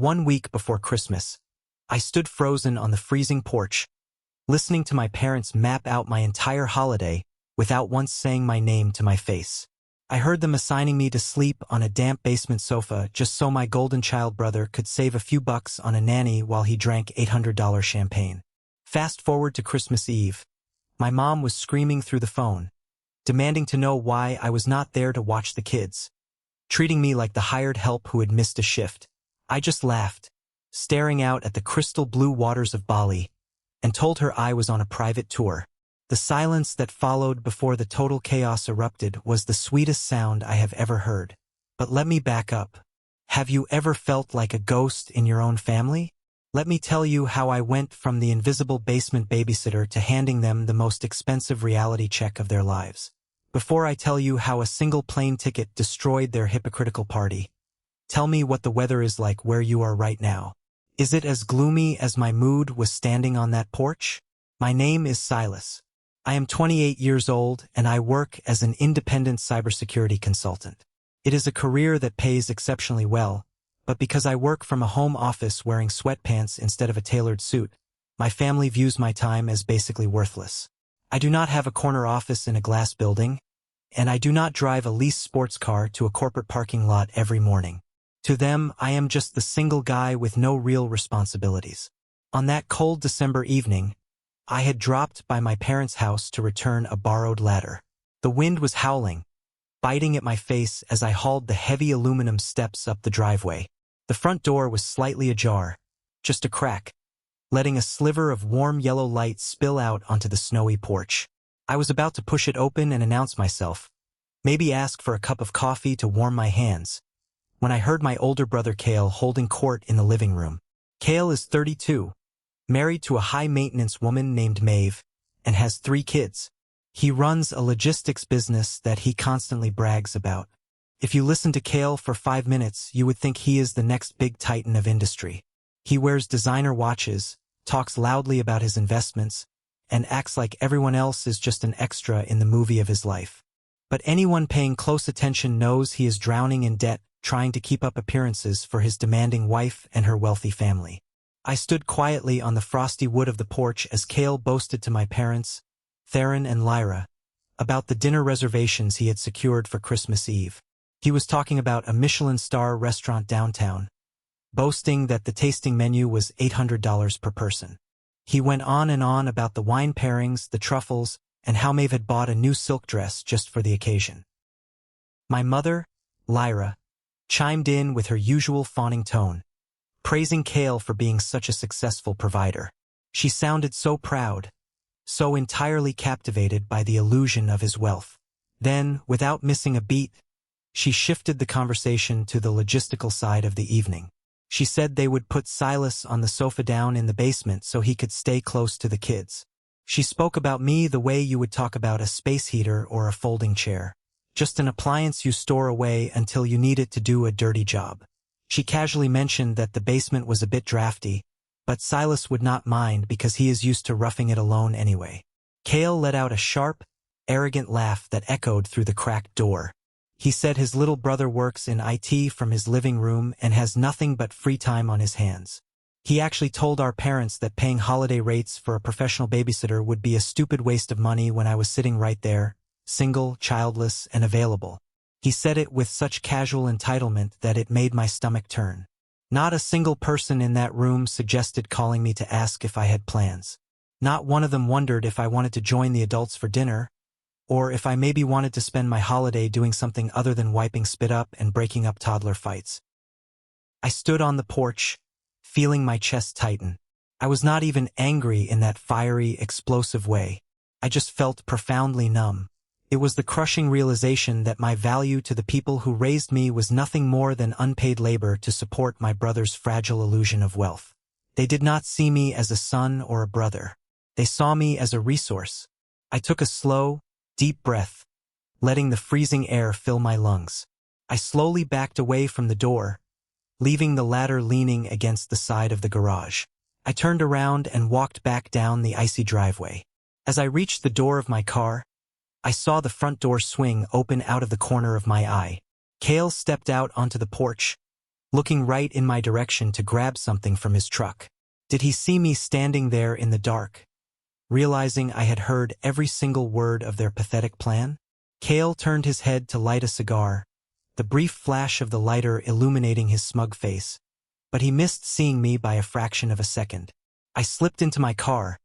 1 week before Christmas, I stood frozen on the freezing porch, listening to my parents map out my entire holiday without once saying my name to my face. I heard them assigning me to sleep on a damp basement sofa just so my golden child brother could save a few bucks on a nanny while he drank $800 champagne. Fast forward to Christmas Eve. My mom was screaming through the phone, demanding to know why I was not there to watch the kids, treating me like the hired help who had missed a shift. I just laughed, staring out at the crystal blue waters of Bali, and told her I was on a private tour. The silence that followed before the total chaos erupted was the sweetest sound I have ever heard. But let me back up. Have you ever felt like a ghost in your own family? Let me tell you how I went from the invisible basement babysitter to handing them the most expensive reality check of their lives. Before I tell you how a single plane ticket destroyed their hypocritical party, tell me what the weather is like where you are right now. Is it as gloomy as my mood was standing on that porch? My name is Silas. I am 28 years old and I work as an independent cybersecurity consultant. It is a career that pays exceptionally well, but because I work from a home office wearing sweatpants instead of a tailored suit, my family views my time as basically worthless. I do not have a corner office in a glass building, and I do not drive a leased sports car to a corporate parking lot every morning. To them, I am just the single guy with no real responsibilities. On that cold December evening, I had dropped by my parents' house to return a borrowed ladder. The wind was howling, biting at my face as I hauled the heavy aluminum steps up the driveway. The front door was slightly ajar, just a crack, letting a sliver of warm yellow light spill out onto the snowy porch. I was about to push it open and announce myself, maybe ask for a cup of coffee to warm my hands, when I heard my older brother Cale holding court in the living room. Cale is 32, married to a high-maintenance woman named Maeve, and has 3 kids. He runs a logistics business that he constantly brags about. If you listen to Cale for 5 minutes, you would think he is the next big titan of industry. He wears designer watches, talks loudly about his investments, and acts like everyone else is just an extra in the movie of his life. But anyone paying close attention knows he is drowning in debt, trying to keep up appearances for his demanding wife and her wealthy family. I stood quietly on the frosty wood of the porch as Cale boasted to my parents, Theron and Lyra, about the dinner reservations he had secured for Christmas Eve. He was talking about a Michelin star restaurant downtown, boasting that the tasting menu was $800 per person. He went on and on about the wine pairings, the truffles, and how Maeve had bought a new silk dress just for the occasion. My mother, Lyra, chimed in with her usual fawning tone, praising Cale for being such a successful provider. She sounded so proud, so entirely captivated by the illusion of his wealth. Then, without missing a beat, she shifted the conversation to the logistical side of the evening. She said they would put Silas on the sofa down in the basement so he could stay close to the kids. She spoke about me the way you would talk about a space heater or a folding chair, just an appliance you store away until you need it to do a dirty job. She casually mentioned that the basement was a bit drafty, but Silas would not mind because he is used to roughing it alone anyway. Cale let out a sharp, arrogant laugh that echoed through the cracked door. He said his little brother works in IT from his living room and has nothing but free time on his hands. He actually told our parents that paying holiday rates for a professional babysitter would be a stupid waste of money when I was sitting right there, single, childless, and available. He said it with such casual entitlement that it made my stomach turn. Not a single person in that room suggested calling me to ask if I had plans. Not one of them wondered if I wanted to join the adults for dinner, or if I maybe wanted to spend my holiday doing something other than wiping spit up and breaking up toddler fights. I stood on the porch, feeling my chest tighten. I was not even angry in that fiery, explosive way. I just felt profoundly numb. It was the crushing realization that my value to the people who raised me was nothing more than unpaid labor to support my brother's fragile illusion of wealth. They did not see me as a son or a brother. They saw me as a resource. I took a slow, deep breath, letting the freezing air fill my lungs. I slowly backed away from the door, leaving the ladder leaning against the side of the garage. I turned around and walked back down the icy driveway. As I reached the door of my car, I saw the front door swing open out of the corner of my eye. Cale stepped out onto the porch, looking right in my direction to grab something from his truck. Did he see me standing there in the dark, realizing I had heard every single word of their pathetic plan? Cale turned his head to light a cigar, the brief flash of the lighter illuminating his smug face, but he missed seeing me by a fraction of a second. I slipped into my car,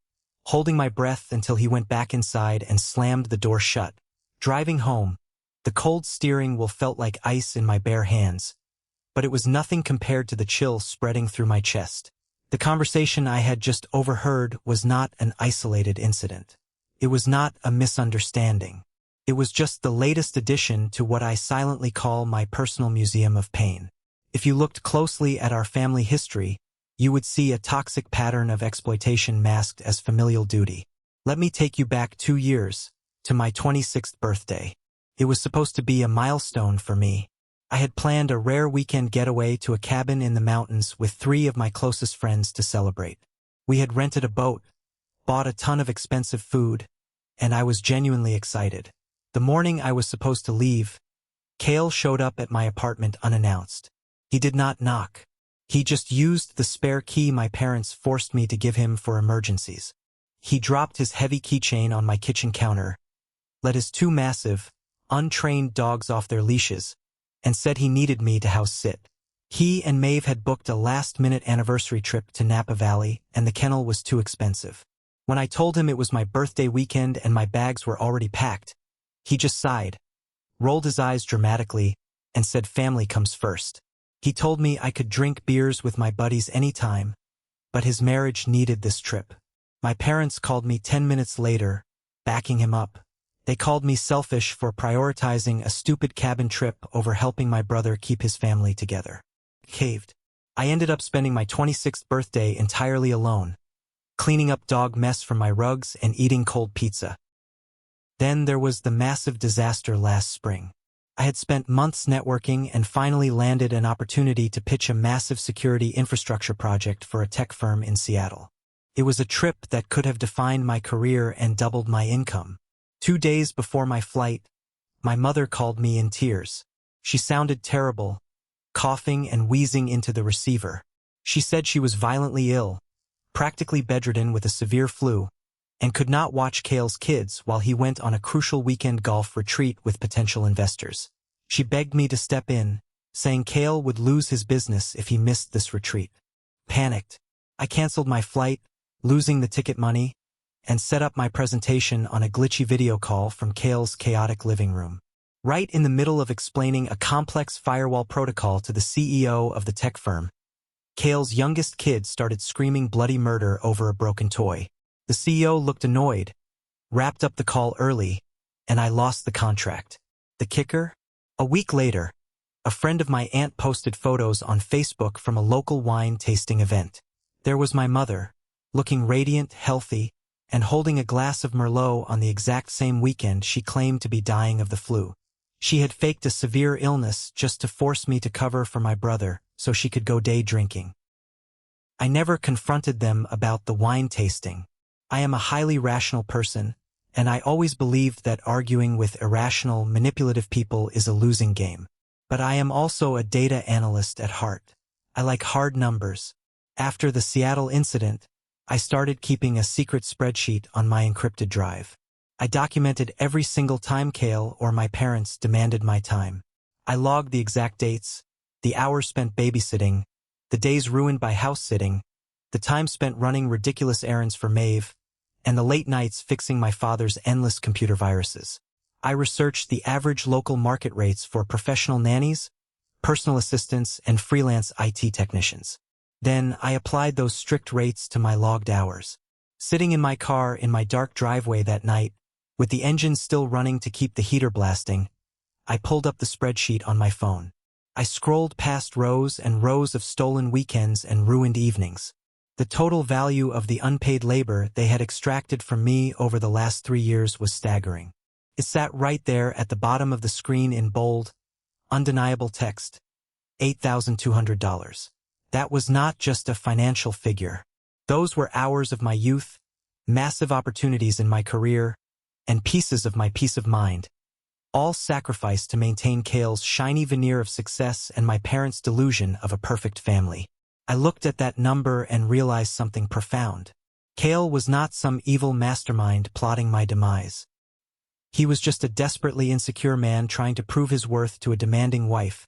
holding my breath until he went back inside and slammed the door shut. Driving home, the cold steering wheel felt like ice in my bare hands, but it was nothing compared to the chill spreading through my chest. The conversation I had just overheard was not an isolated incident. It was not a misunderstanding. It was just the latest addition to what I silently call my personal museum of pain. If you looked closely at our family history, you would see a toxic pattern of exploitation masked as familial duty. Let me take you back 2 years, to my 26th birthday. It was supposed to be a milestone for me. I had planned a rare weekend getaway to a cabin in the mountains with 3 of my closest friends to celebrate. We had rented a boat, bought a ton of expensive food, and I was genuinely excited. The morning I was supposed to leave, Cale showed up at my apartment unannounced. He did not knock. He just used the spare key my parents forced me to give him for emergencies. He dropped his heavy keychain on my kitchen counter, let his 2 massive, untrained dogs off their leashes, and said he needed me to house sit. He and Maeve had booked a last-minute anniversary trip to Napa Valley, and the kennel was too expensive. When I told him it was my birthday weekend and my bags were already packed, he just sighed, rolled his eyes dramatically, and said family comes first. He told me I could drink beers with my buddies anytime, but his marriage needed this trip. My parents called me 10 minutes later, backing him up. They called me selfish for prioritizing a stupid cabin trip over helping my brother keep his family together. Caved. I ended up spending my 26th birthday entirely alone, cleaning up dog mess from my rugs and eating cold pizza. Then there was the massive disaster last spring. I had spent months networking and finally landed an opportunity to pitch a massive security infrastructure project for a tech firm in Seattle. It was a trip that could have defined my career and doubled my income. 2 days before my flight, my mother called me in tears. She sounded terrible, coughing and wheezing into the receiver. She said she was violently ill, practically bedridden with a severe flu, and could not watch Cale's kids while he went on a crucial weekend golf retreat with potential investors. She begged me to step in, saying Cale would lose his business if he missed this retreat. Panicked, I canceled my flight, losing the ticket money, and set up my presentation on a glitchy video call from Cale's chaotic living room. Right in the middle of explaining a complex firewall protocol to the CEO of the tech firm, Cale's youngest kid started screaming bloody murder over a broken toy. The CEO looked annoyed, wrapped up the call early, and I lost the contract. The kicker? A week later, a friend of my aunt posted photos on Facebook from a local wine tasting event. There was my mother, looking radiant, healthy, and holding a glass of Merlot on the exact same weekend she claimed to be dying of the flu. She had faked a severe illness just to force me to cover for my brother so she could go day drinking. I never confronted them about the wine tasting. I am a highly rational person, and I always believed that arguing with irrational, manipulative people is a losing game. But I am also a data analyst at heart. I like hard numbers. After the Seattle incident, I started keeping a secret spreadsheet on my encrypted drive. I documented every single time Cale or my parents demanded my time. I logged the exact dates, the hours spent babysitting, the days ruined by house sitting, the time spent running ridiculous errands for Maeve, and the late nights fixing my father's endless computer viruses. I researched the average local market rates for professional nannies, personal assistants, and freelance IT technicians. Then I applied those strict rates to my logged hours. Sitting in my car in my dark driveway that night, with the engine still running to keep the heater blasting, I pulled up the spreadsheet on my phone. I scrolled past rows and rows of stolen weekends and ruined evenings. The total value of the unpaid labor they had extracted from me over the last 3 years was staggering. It sat right there at the bottom of the screen in bold, undeniable text. $8,200. That was not just a financial figure. Those were hours of my youth, massive opportunities in my career, and pieces of my peace of mind, all sacrificed to maintain Kale's shiny veneer of success and my parents' delusion of a perfect family. I looked at that number and realized something profound. Kale was not some evil mastermind plotting my demise. He was just a desperately insecure man trying to prove his worth to a demanding wife,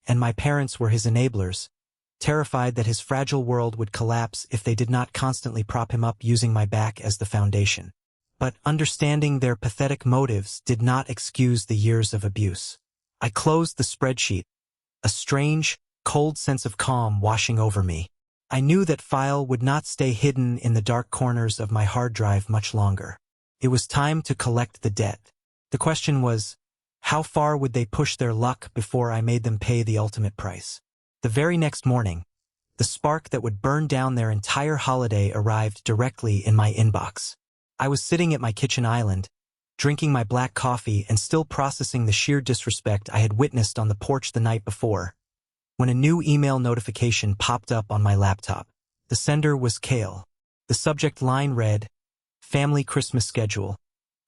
and my parents were his enablers, terrified that his fragile world would collapse if they did not constantly prop him up using my back as the foundation. But understanding their pathetic motives did not excuse the years of abuse. I closed the spreadsheet, a strange, cold sense of calm washing over me. I knew that file would not stay hidden in the dark corners of my hard drive much longer. It was time to collect the debt. The question was, how far would they push their luck before I made them pay the ultimate price? The very next morning, the spark that would burn down their entire holiday arrived directly in my inbox. I was sitting at my kitchen island, drinking my black coffee and still processing the sheer disrespect I had witnessed on the porch the night before, when a new email notification popped up on my laptop. The sender was Kale. The subject line read, "Family Christmas Schedule.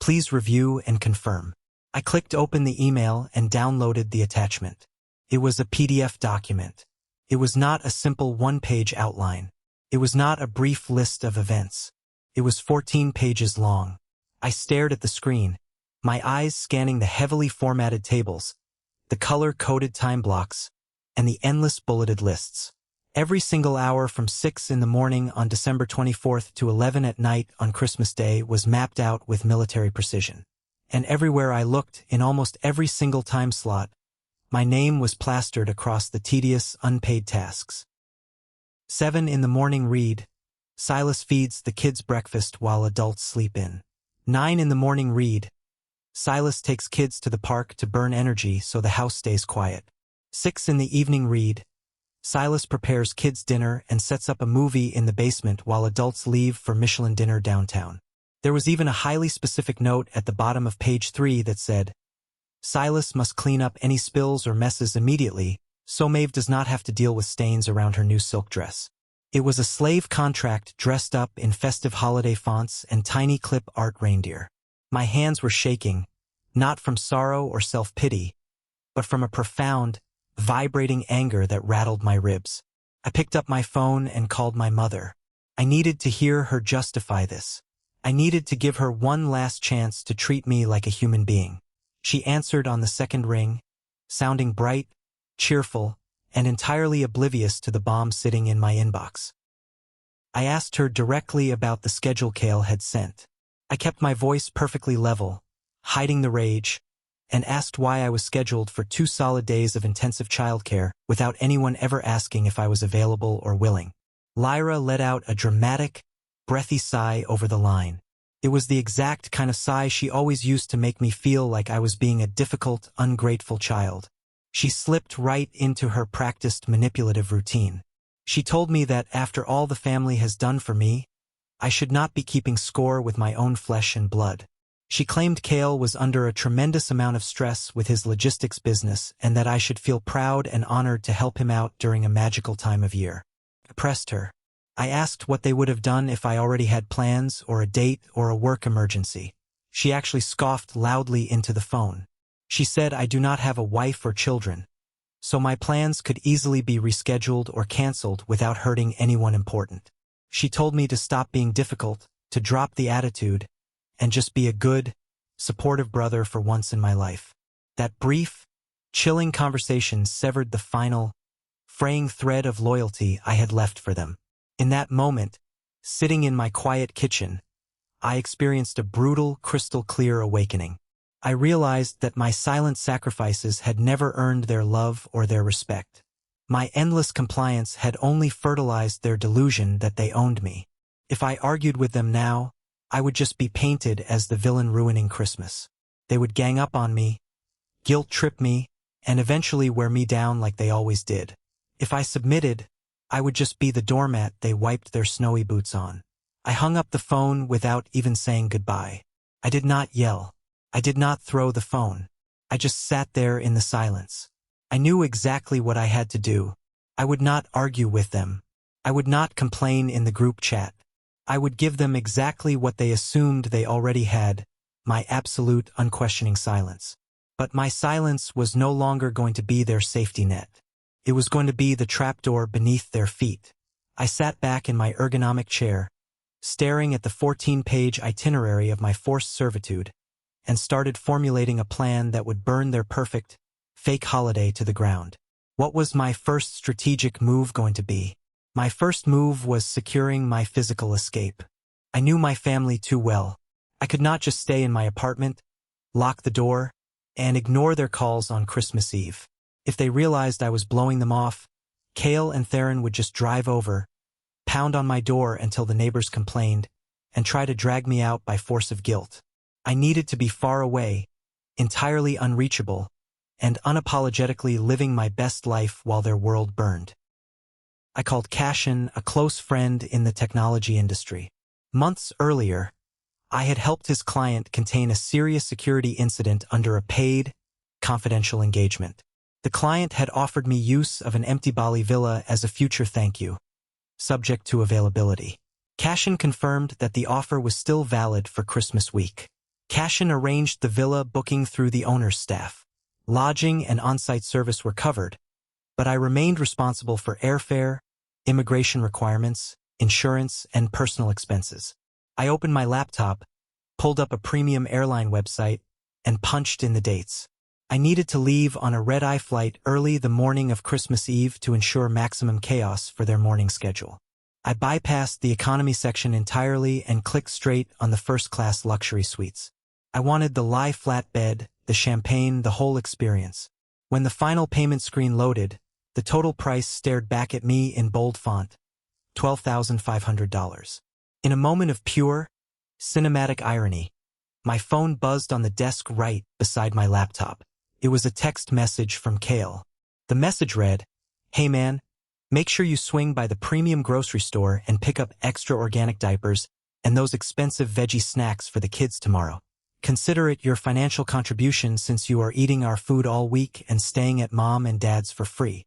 Please review and confirm." I clicked open the email and downloaded the attachment. It was a PDF document. It was not a simple one-page outline. It was not a brief list of events. It was 14 pages long. I stared at the screen, my eyes scanning the heavily formatted tables, the color-coded time blocks, and the endless bulleted lists. Every single hour from 6 in the morning on December 24th to 11 at night on Christmas Day was mapped out with military precision. And everywhere I looked, in almost every single time slot, my name was plastered across the tedious, unpaid tasks. 7 in the morning read, Silas feeds the kids breakfast while adults sleep in. 9 in the morning read, Silas takes kids to the park to burn energy so the house stays quiet. 6 in the evening read, Silas prepares kids' dinner and sets up a movie in the basement while adults leave for Michelin dinner downtown. There was even a highly specific note at the bottom of page 3 that said, Silas must clean up any spills or messes immediately, so Maeve does not have to deal with stains around her new silk dress. It was a slave contract dressed up in festive holiday fonts and tiny clip art reindeer. My hands were shaking, not from sorrow or self-pity, but from a profound, vibrating anger that rattled my ribs. I picked up my phone and called my mother. I needed to hear her justify this. I needed to give her one last chance to treat me like a human being. She answered on the second ring, sounding bright, cheerful, and entirely oblivious to the bomb sitting in my inbox. I asked her directly about the schedule Kale had sent. I kept my voice perfectly level, hiding the rage, and asked why I was scheduled for 2 solid days of intensive childcare without anyone ever asking if I was available or willing. Lyra let out a dramatic, breathy sigh over the line. It was the exact kind of sigh she always used to make me feel like I was being a difficult, ungrateful child. She slipped right into her practiced manipulative routine. She told me that after all the family has done for me, I should not be keeping score with my own flesh and blood. She claimed Kale was under a tremendous amount of stress with his logistics business and that I should feel proud and honored to help him out during a magical time of year. I pressed her. I asked what they would have done if I already had plans or a date or a work emergency. She actually scoffed loudly into the phone. She said I do not have a wife or children, so my plans could easily be rescheduled or canceled without hurting anyone important. She told me to stop being difficult, to drop the attitude, and just be a good, supportive brother for once in my life. That brief, chilling conversation severed the final, fraying thread of loyalty I had left for them. In that moment, sitting in my quiet kitchen, I experienced a brutal, crystal-clear awakening. I realized that my silent sacrifices had never earned their love or their respect. My endless compliance had only fertilized their delusion that they owned me. If I argued with them now, I would just be painted as the villain ruining Christmas. They would gang up on me, guilt-trip me, and eventually wear me down like they always did. If I submitted, I would just be the doormat they wiped their snowy boots on. I hung up the phone without even saying goodbye. I did not yell. I did not throw the phone. I just sat there in the silence. I knew exactly what I had to do. I would not argue with them. I would not complain in the group chat. I would give them exactly what they assumed they already had, my absolute, unquestioning silence. But my silence was no longer going to be their safety net. It was going to be the trapdoor beneath their feet. I sat back in my ergonomic chair, staring at the 14-page itinerary of my forced servitude, and started formulating a plan that would burn their perfect, fake holiday to the ground. What was my first strategic move going to be? My first move was securing my physical escape. I knew my family too well. I could not just stay in my apartment, lock the door, and ignore their calls on Christmas Eve. If they realized I was blowing them off, Cale and Theron would just drive over, pound on my door until the neighbors complained, and try to drag me out by force of guilt. I needed to be far away, entirely unreachable, and unapologetically living my best life while their world burned. I called Cashin, a close friend in the technology industry. Months earlier, I had helped his client contain a serious security incident under a paid, confidential engagement. The client had offered me use of an empty Bali villa as a future thank you, subject to availability. Cashin confirmed that the offer was still valid for Christmas week. Cashin arranged the villa booking through the owner's staff. Lodging and on-site service were covered, but I remained responsible for airfare, immigration requirements, insurance, and personal expenses. I opened my laptop, pulled up a premium airline website, and punched in the dates. I needed to leave on a red-eye flight early the morning of Christmas Eve to ensure maximum chaos for their morning schedule. I bypassed the economy section entirely and clicked straight on the first-class luxury suites. I wanted the lie-flat bed, the champagne, the whole experience. When the final payment screen loaded, the total price stared back at me in bold font, $12,500. In a moment of pure, cinematic irony, my phone buzzed on the desk right beside my laptop. It was a text message from Cale. The message read, "Hey man, make sure you swing by the premium grocery store and pick up extra organic diapers and those expensive veggie snacks for the kids tomorrow. Consider it your financial contribution since you are eating our food all week and staying at mom and dad's for free."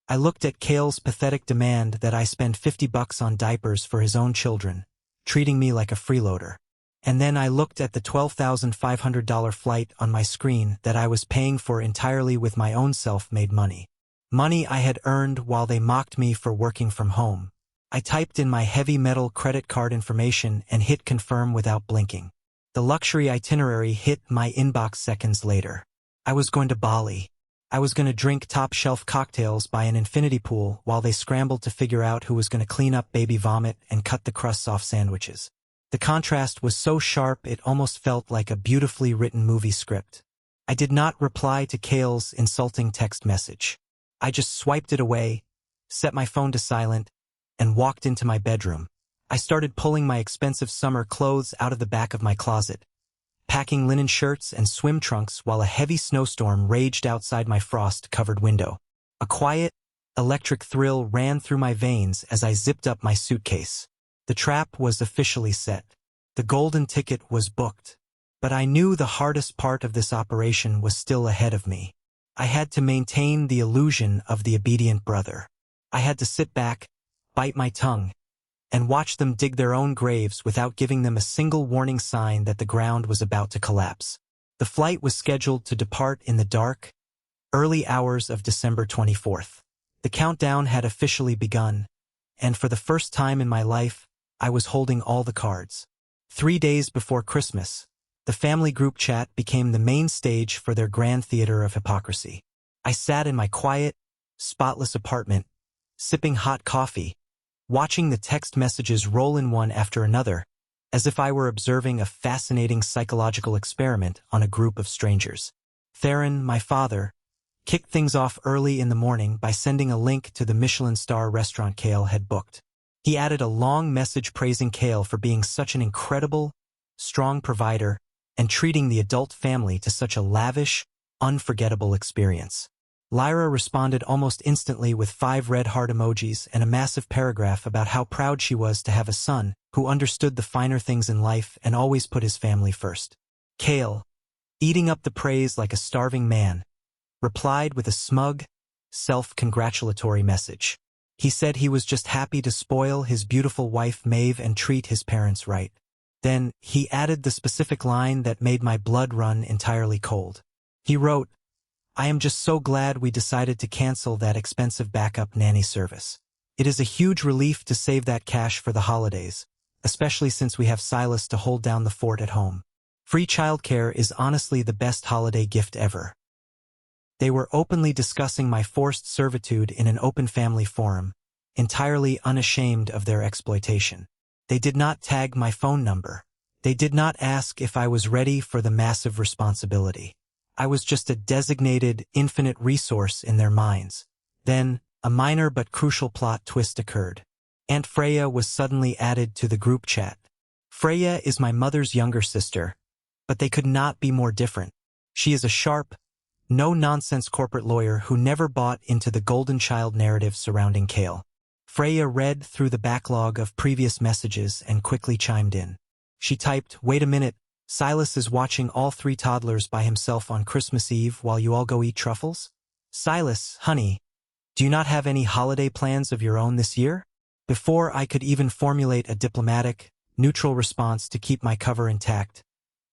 I looked at Cale's pathetic demand that I spend $50 on diapers for his own children, treating me like a freeloader. And then I looked at the $12,500 flight on my screen that I was paying for entirely with my own self-made money. Money I had earned while they mocked me for working from home. I typed in my heavy metal credit card information and hit confirm without blinking. The luxury itinerary hit my inbox seconds later. I was going to Bali. I was going to drink top-shelf cocktails by an infinity pool while they scrambled to figure out who was going to clean up baby vomit and cut the crusts off sandwiches. The contrast was so sharp it almost felt like a beautifully written movie script. I did not reply to Cale's insulting text message. I just swiped it away, set my phone to silent, and walked into my bedroom. I started pulling my expensive summer clothes out of the back of my closet, packing linen shirts and swim trunks while a heavy snowstorm raged outside my frost-covered window. A quiet, electric thrill ran through my veins as I zipped up my suitcase. The trap was officially set. The golden ticket was booked. But I knew the hardest part of this operation was still ahead of me. I had to maintain the illusion of the obedient brother. I had to sit back, bite my tongue, and watch them dig their own graves without giving them a single warning sign that the ground was about to collapse. The flight was scheduled to depart in the dark, early hours of December 24th. The countdown had officially begun, and for the first time in my life, I was holding all the cards. 3 days before Christmas, the family group chat became the main stage for their grand theater of hypocrisy. I sat in my quiet, spotless apartment, sipping hot coffee, watching the text messages roll in one after another, as if I were observing a fascinating psychological experiment on a group of strangers. Theron, my father, kicked things off early in the morning by sending a link to the Michelin star restaurant Cale had booked. He added a long message praising Cale for being such an incredible, strong provider and treating the adult family to such a lavish, unforgettable experience. Lyra responded almost instantly with 5 red heart emojis and a massive paragraph about how proud she was to have a son who understood the finer things in life and always put his family first. Cale, eating up the praise like a starving man, replied with a smug, self-congratulatory message. He said he was just happy to spoil his beautiful wife Maeve and treat his parents right. Then, he added the specific line that made my blood run entirely cold. He wrote, "I am just so glad we decided to cancel that expensive backup nanny service. It is a huge relief to save that cash for the holidays, especially since we have Silas to hold down the fort at home. Free childcare is honestly the best holiday gift ever." They were openly discussing my forced servitude in an open family forum, entirely unashamed of their exploitation. They did not tag my phone number. They did not ask if I was ready for the massive responsibility. I was just a designated, infinite resource in their minds. Then, a minor but crucial plot twist occurred. Aunt Freya was suddenly added to the group chat. Freya is my mother's younger sister, but they could not be more different. She is a sharp, no-nonsense corporate lawyer who never bought into the golden child narrative surrounding Kale. Freya read through the backlog of previous messages and quickly chimed in. She typed, "Wait a minute, Silas is watching all 3 toddlers by himself on Christmas Eve while you all go eat truffles? Silas, honey, do you not have any holiday plans of your own this year?" Before I could even formulate a diplomatic, neutral response to keep my cover intact,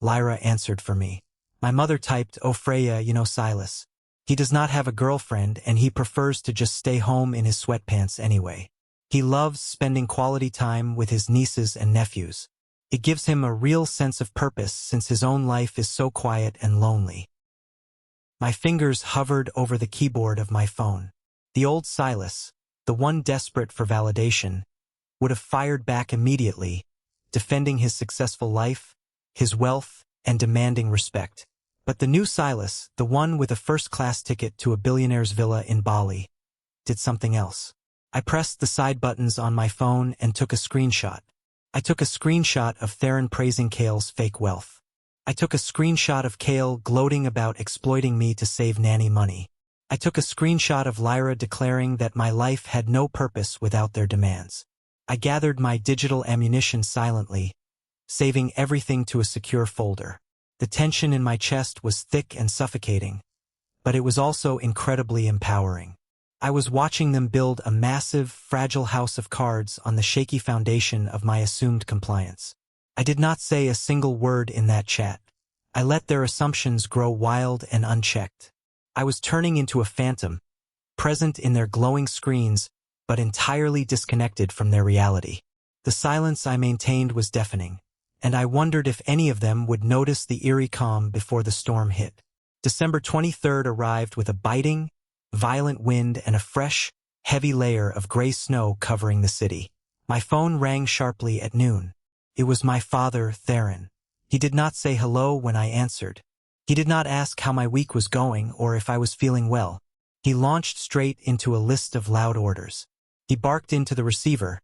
Lyra answered for me. My mother typed, "Oh Freya, you know Silas. He does not have a girlfriend and he prefers to just stay home in his sweatpants anyway. He loves spending quality time with his nieces and nephews. It gives him a real sense of purpose since his own life is so quiet and lonely." My fingers hovered over the keyboard of my phone. The old Silas, the one desperate for validation, would have fired back immediately, defending his successful life, his wealth, and demanding respect. But the new Silas, the one with a first-class ticket to a billionaire's villa in Bali, did something else. I pressed the side buttons on my phone and took a screenshot. I took a screenshot of Theron praising Kale's fake wealth. I took a screenshot of Kale gloating about exploiting me to save nanny money. I took a screenshot of Lyra declaring that my life had no purpose without their demands. I gathered my digital ammunition silently, saving everything to a secure folder. The tension in my chest was thick and suffocating, but it was also incredibly empowering. I was watching them build a massive, fragile house of cards on the shaky foundation of my assumed compliance. I did not say a single word in that chat. I let their assumptions grow wild and unchecked. I was turning into a phantom, present in their glowing screens, but entirely disconnected from their reality. The silence I maintained was deafening, and I wondered if any of them would notice the eerie calm before the storm hit. December 23rd arrived with a biting, violent wind and a fresh, heavy layer of gray snow covering the city. My phone rang sharply at noon. It was my father, Theron. He did not say hello when I answered. He did not ask how my week was going or if I was feeling well. He launched straight into a list of loud orders. He barked into the receiver,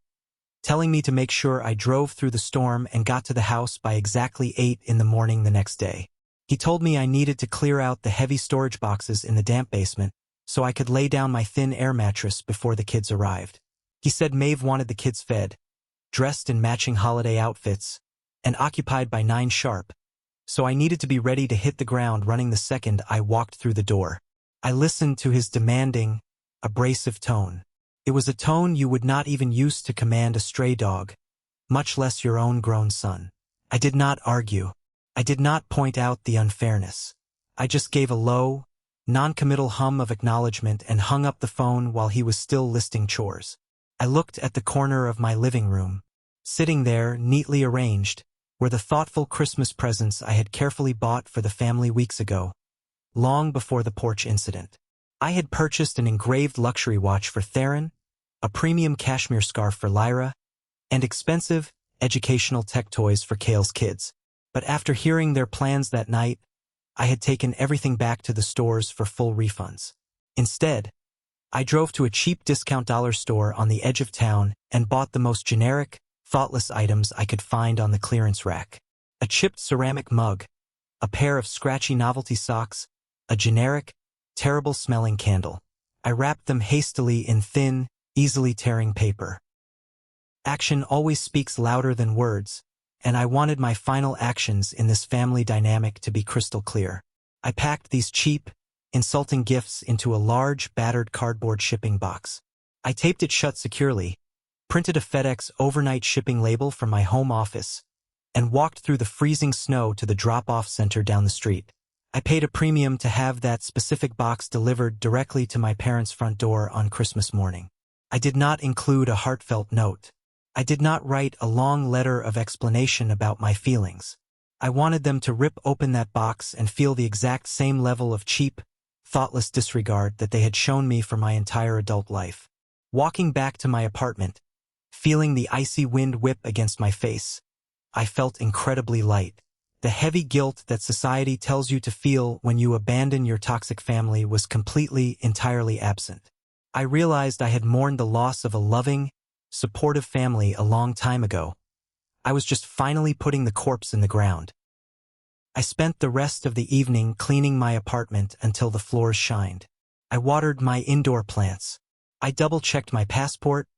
telling me to make sure I drove through the storm and got to the house by exactly 8 in the morning the next day. He told me I needed to clear out the heavy storage boxes in the damp basement so I could lay down my thin air mattress before the kids arrived. He said Maeve wanted the kids fed, dressed in matching holiday outfits, and occupied by 9 sharp, so I needed to be ready to hit the ground running the second I walked through the door. I listened to his demanding, abrasive tone. It was a tone you would not even use to command a stray dog, much less your own grown son. I did not argue. I did not point out the unfairness. I just gave a low, non-committal hum of acknowledgement and hung up the phone while he was still listing chores. I looked at the corner of my living room. Sitting there, neatly arranged, were the thoughtful Christmas presents I had carefully bought for the family weeks ago, long before the porch incident. I had purchased an engraved luxury watch for Theron, a premium cashmere scarf for Lyra, and expensive, educational tech toys for Kale's kids. But after hearing their plans that night, I had taken everything back to the stores for full refunds. Instead, I drove to a cheap discount dollar store on the edge of town and bought the most generic, thoughtless items I could find on the clearance rack. A chipped ceramic mug, a pair of scratchy novelty socks, a generic, terrible-smelling candle. I wrapped them hastily in thin, easily tearing paper. Action always speaks louder than words, and I wanted my final actions in this family dynamic to be crystal clear. I packed these cheap, insulting gifts into a large, battered cardboard shipping box. I taped it shut securely, printed a FedEx overnight shipping label from my home office, and walked through the freezing snow to the drop-off center down the street. I paid a premium to have that specific box delivered directly to my parents' front door on Christmas morning. I did not include a heartfelt note. I did not write a long letter of explanation about my feelings. I wanted them to rip open that box and feel the exact same level of cheap, thoughtless disregard that they had shown me for my entire adult life. Walking back to my apartment, feeling the icy wind whip against my face, I felt incredibly light. The heavy guilt that society tells you to feel when you abandon your toxic family was entirely absent. I realized I had mourned the loss of a loving, supportive family a long time ago. I was just finally putting the corpse in the ground. I spent the rest of the evening cleaning my apartment until the floors shined. I watered my indoor plants. I double-checked my passport,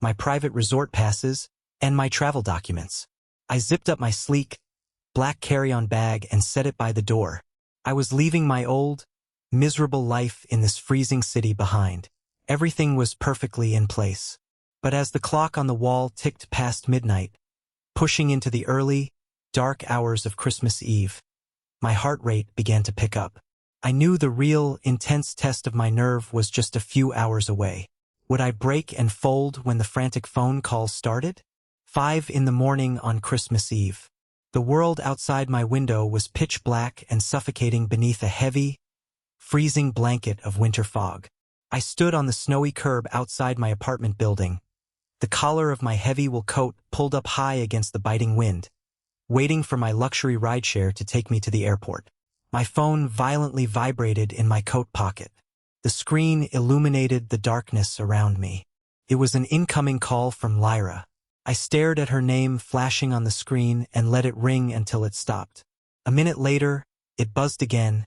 my private resort passes, and my travel documents. I zipped up my sleek, black carry-on bag and set it by the door. I was leaving my old, miserable life in this freezing city behind. Everything was perfectly in place. But as the clock on the wall ticked past midnight, pushing into the early, dark hours of Christmas Eve, my heart rate began to pick up. I knew the real, intense test of my nerve was just a few hours away. Would I break and fold when the frantic phone calls started? 5 in the morning on Christmas Eve. The world outside my window was pitch black and suffocating beneath a heavy, freezing blanket of winter fog. I stood on the snowy curb outside my apartment building, the collar of my heavy wool coat pulled up high against the biting wind, waiting for my luxury rideshare to take me to the airport. My phone violently vibrated in my coat pocket. The screen illuminated the darkness around me. It was an incoming call from Lyra. I stared at her name flashing on the screen and let it ring until it stopped. A minute later, it buzzed again,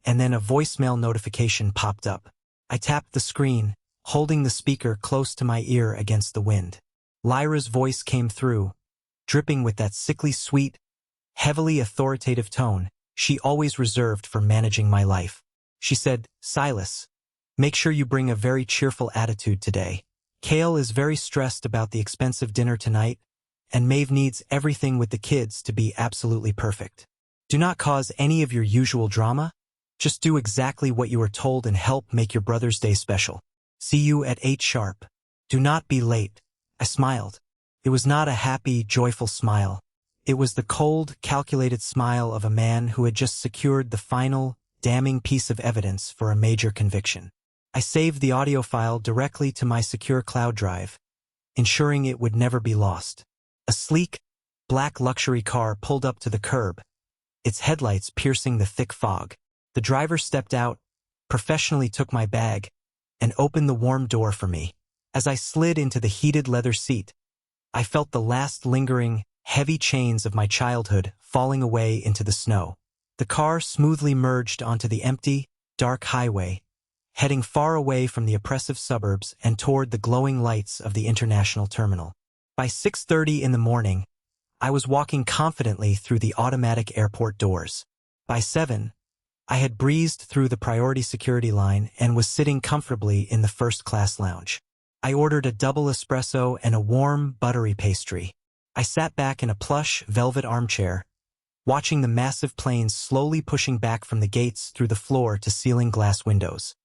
and then a voicemail notification popped up. I tapped the screen, holding the speaker close to my ear against the wind. Lyra's voice came through, dripping with that sickly sweet, heavily authoritative tone she always reserved for managing my life. She said, "Silas, make sure you bring a very cheerful attitude today. Kale is very stressed about the expensive dinner tonight, and Maeve needs everything with the kids to be absolutely perfect. Do not cause any of your usual drama. Just do exactly what you were told and help make your brother's day special. See you at 8 sharp. Do not be late." I smiled. It was not a happy, joyful smile. It was the cold, calculated smile of a man who had just secured the final, damning piece of evidence for a major conviction. I saved the audio file directly to my secure cloud drive, ensuring it would never be lost. A sleek, black luxury car pulled up to the curb, its headlights piercing the thick fog. The driver stepped out, professionally took my bag, and opened the warm door for me. As I slid into the heated leather seat, I felt the last lingering, heavy chains of my childhood falling away into the snow. The car smoothly merged onto the empty, dark highway, heading far away from the oppressive suburbs and toward the glowing lights of the international terminal. By 6:30 in the morning, I was walking confidently through the automatic airport doors. By 7, I had breezed through the priority security line and was sitting comfortably in the first-class lounge. I ordered a double espresso and a warm, buttery pastry. I sat back in a plush, velvet armchair, watching the massive planes slowly pushing back from the gates through the floor-to-ceiling glass windows.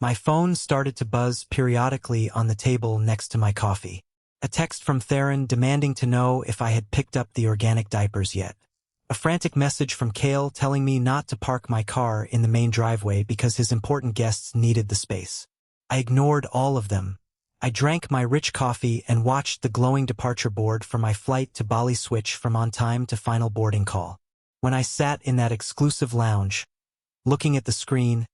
My phone started to buzz periodically on the table next to my coffee. A text from Theron demanding to know if I had picked up the organic diapers yet. A frantic message from Kale telling me not to park my car in the main driveway because his important guests needed the space. I ignored all of them. I drank my rich coffee and watched the glowing departure board for my flight to Bali switch from on time to final boarding call. When I sat in that exclusive lounge, looking at the screen,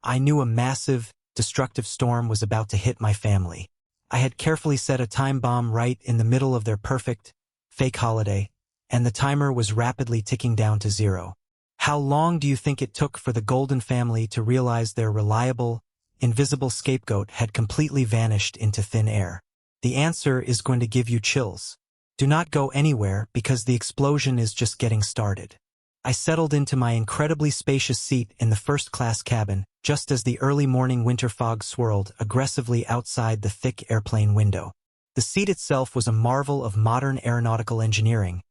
I knew a massive, destructive storm was about to hit my family. I had carefully set a time bomb right in the middle of their perfect, fake holiday, and the timer was rapidly ticking down to 0. How long do you think it took for the Golden family to realize their reliable, invisible scapegoat had completely vanished into thin air? The answer is going to give you chills. Do not go anywhere because the explosion is just getting started. I settled into my incredibly spacious seat in the first-class cabin, just as the early morning winter fog swirled aggressively outside the thick airplane window. The seat itself was a marvel of modern aeronautical engineering,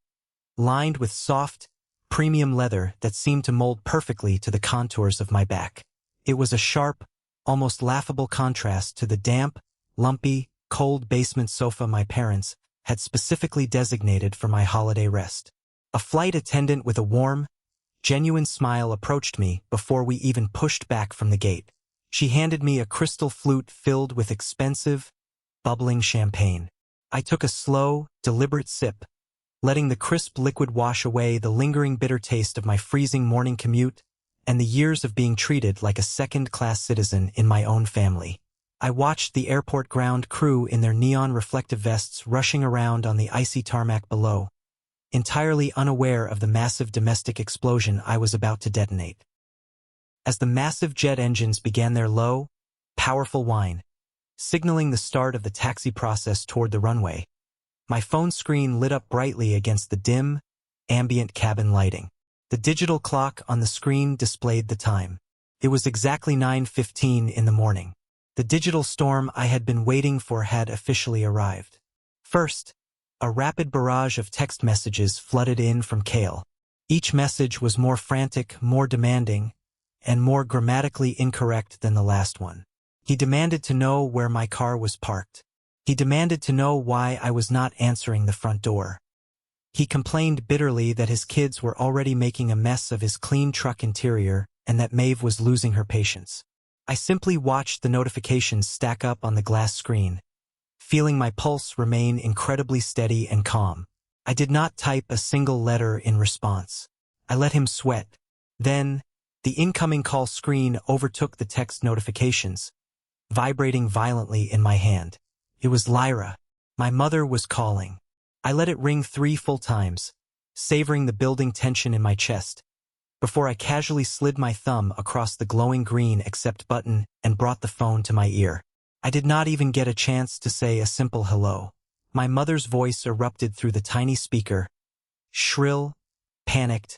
lined with soft, premium leather that seemed to mold perfectly to the contours of my back. It was a sharp, almost laughable contrast to the damp, lumpy, cold basement sofa my parents had specifically designated for my holiday rest. A flight attendant with a warm, genuine smile approached me before we even pushed back from the gate. She handed me a crystal flute filled with expensive, bubbling champagne. I took a slow, deliberate sip, letting the crisp liquid wash away the lingering bitter taste of my freezing morning commute and the years of being treated like a second-class citizen in my own family. I watched the airport ground crew in their neon-reflective vests rushing around on the icy tarmac below, entirely unaware of the massive domestic explosion I was about to detonate. As the massive jet engines began their low, powerful whine, signaling the start of the taxi process toward the runway, my phone screen lit up brightly against the dim, ambient cabin lighting. The digital clock on the screen displayed the time. It was exactly 9:15 in the morning. The digital storm I had been waiting for had officially arrived. First, a rapid barrage of text messages flooded in from Cale. Each message was more frantic, more demanding, and more grammatically incorrect than the last one. He demanded to know where my car was parked. He demanded to know why I was not answering the front door. He complained bitterly that his kids were already making a mess of his clean truck interior and that Maeve was losing her patience. I simply watched the notifications stack up on the glass screen, feeling my pulse remain incredibly steady and calm. I did not type a single letter in response. I let him sweat. Then, the incoming call screen overtook the text notifications, vibrating violently in my hand. It was Lyra. My mother was calling. I let it ring 3 full times, savoring the building tension in my chest, before I casually slid my thumb across the glowing green accept button and brought the phone to my ear. I did not even get a chance to say a simple hello. My mother's voice erupted through the tiny speaker, shrill, panicked,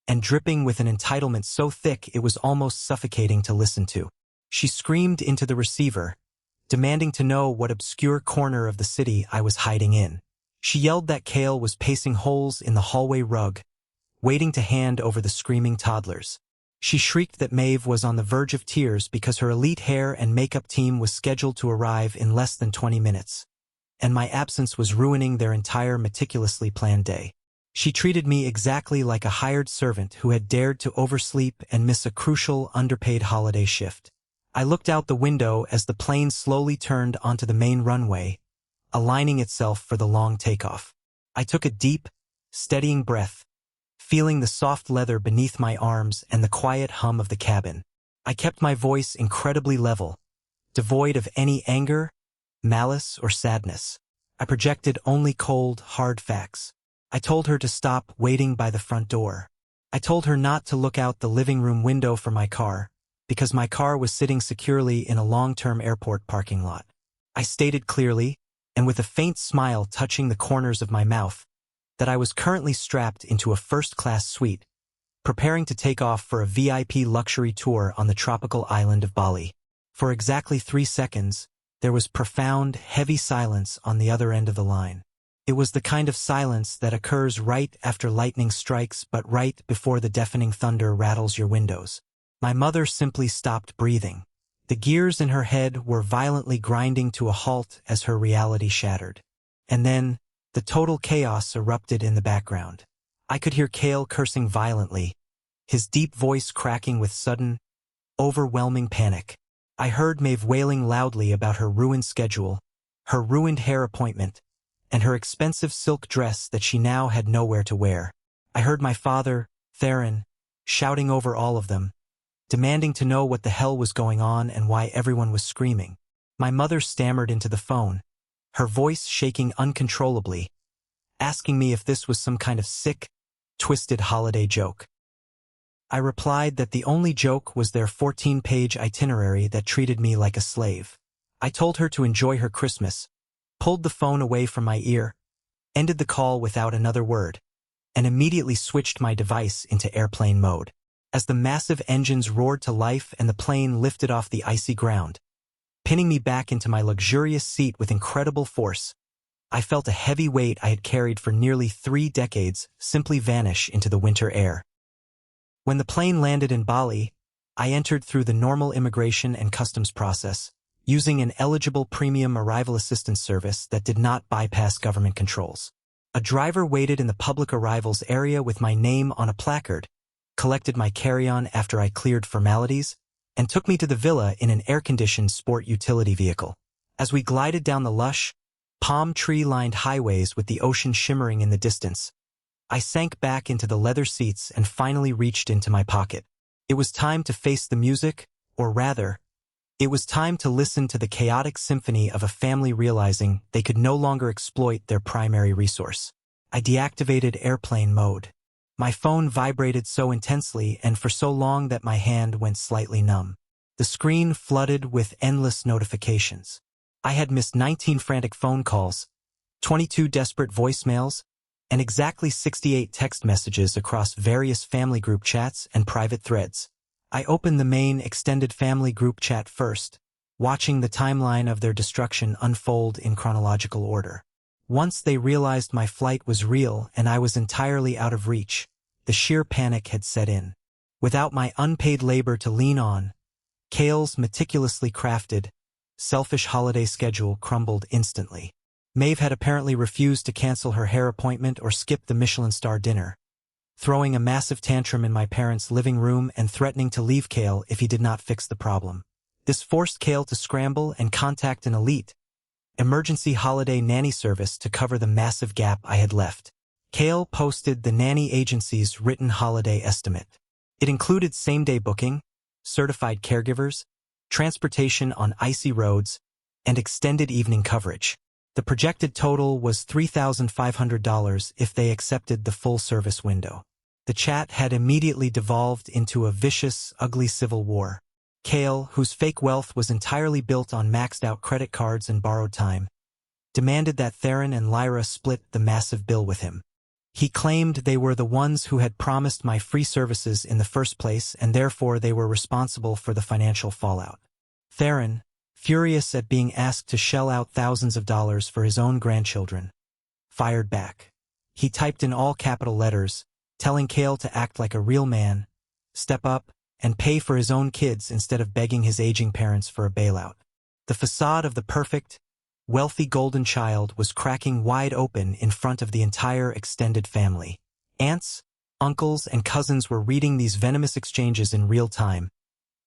and dripping with an entitlement so thick it was almost suffocating to listen to. She screamed into the receiver, demanding to know what obscure corner of the city I was hiding in. She yelled that Cale was pacing holes in the hallway rug, waiting to hand over the screaming toddlers. She shrieked that Maeve was on the verge of tears because her elite hair and makeup team was scheduled to arrive in less than 20 minutes, and my absence was ruining their entire meticulously planned day. She treated me exactly like a hired servant who had dared to oversleep and miss a crucial, underpaid holiday shift. I looked out the window as the plane slowly turned onto the main runway, aligning itself for the long takeoff. I took a deep, steadying breath, feeling the soft leather beneath my arms and the quiet hum of the cabin. I kept my voice incredibly level, devoid of any anger, malice, or sadness. I projected only cold, hard facts. I told her to stop waiting by the front door. I told her not to look out the living room window for my car, because my car was sitting securely in a long-term airport parking lot. I stated clearly, and with a faint smile touching the corners of my mouth, that I was currently strapped into a first-class suite, preparing to take off for a VIP luxury tour on the tropical island of Bali. For exactly 3 seconds, there was profound, heavy silence on the other end of the line. It was the kind of silence that occurs right after lightning strikes but right before the deafening thunder rattles your windows. My mother simply stopped breathing. The gears in her head were violently grinding to a halt as her reality shattered. And then, the total chaos erupted in the background. I could hear Cale cursing violently, his deep voice cracking with sudden, overwhelming panic. I heard Maeve wailing loudly about her ruined schedule, her ruined hair appointment, and her expensive silk dress that she now had nowhere to wear. I heard my father, Theron, shouting over all of them, demanding to know what the hell was going on and why everyone was screaming. My mother stammered into the phone, her voice shaking uncontrollably, asking me if this was some kind of sick, twisted holiday joke. I replied that the only joke was their 14-page itinerary that treated me like a slave. I told her to enjoy her Christmas, pulled the phone away from my ear, ended the call without another word, and immediately switched my device into airplane mode. As the massive engines roared to life and the plane lifted off the icy ground, pinning me back into my luxurious seat with incredible force, I felt a heavy weight I had carried for nearly 3 decades simply vanish into the winter air. When the plane landed in Bali, I entered through the normal immigration and customs process, using an eligible premium arrival assistance service that did not bypass government controls. A driver waited in the public arrivals area with my name on a placard, collected my carry-on after I cleared formalities, and took me to the villa in an air-conditioned sport utility vehicle. As we glided down the lush, palm tree-lined highways with the ocean shimmering in the distance, I sank back into the leather seats and finally reached into my pocket. It was time to face the music, or rather, it was time to listen to the chaotic symphony of a family realizing they could no longer exploit their primary resource. I deactivated airplane mode. My phone vibrated so intensely and for so long that my hand went slightly numb. The screen flooded with endless notifications. I had missed 19 frantic phone calls, 22 desperate voicemails, and exactly 68 text messages across various family group chats and private threads. I opened the main extended family group chat first, watching the timeline of their destruction unfold in chronological order. Once they realized my flight was real and I was entirely out of reach, the sheer panic had set in. Without my unpaid labor to lean on, Kale's meticulously crafted, selfish holiday schedule crumbled instantly. Maeve had apparently refused to cancel her hair appointment or skip the Michelin star dinner, throwing a massive tantrum in my parents' living room and threatening to leave Kale if he did not fix the problem. This forced Kale to scramble and contact an elite, emergency holiday nanny service to cover the massive gap I had left. Kale posted the nanny agency's written holiday estimate. It included same-day booking, certified caregivers, transportation on icy roads, and extended evening coverage. The projected total was $3,500 if they accepted the full-service window. The chat had immediately devolved into a vicious, ugly civil war. Kale, whose fake wealth was entirely built on maxed-out credit cards and borrowed time, demanded that Theron and Lyra split the massive bill with him. He claimed they were the ones who had promised my free services in the first place and therefore they were responsible for the financial fallout. Theron, furious at being asked to shell out thousands of dollars for his own grandchildren, fired back. He typed in all capital letters, telling Kale to act like a real man, step up, and pay for his own kids instead of begging his aging parents for a bailout. The facade of the perfect, wealthy golden child was cracking wide open in front of the entire extended family. Aunts, uncles, and cousins were reading these venomous exchanges in real time.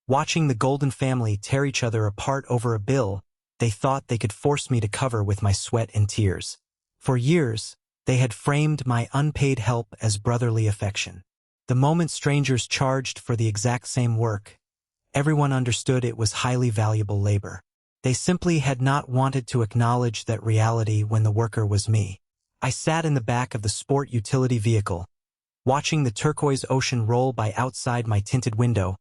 Watching the golden family tear each other apart over a bill they thought they could force me to cover with my sweat and tears. For years, they had framed my unpaid help as brotherly affection. The moment strangers charged for the exact same work, everyone understood it was highly valuable labor. They simply had not wanted to acknowledge that reality when the worker was me. I sat in the back of the sport utility vehicle, watching the turquoise ocean roll by outside my tinted window,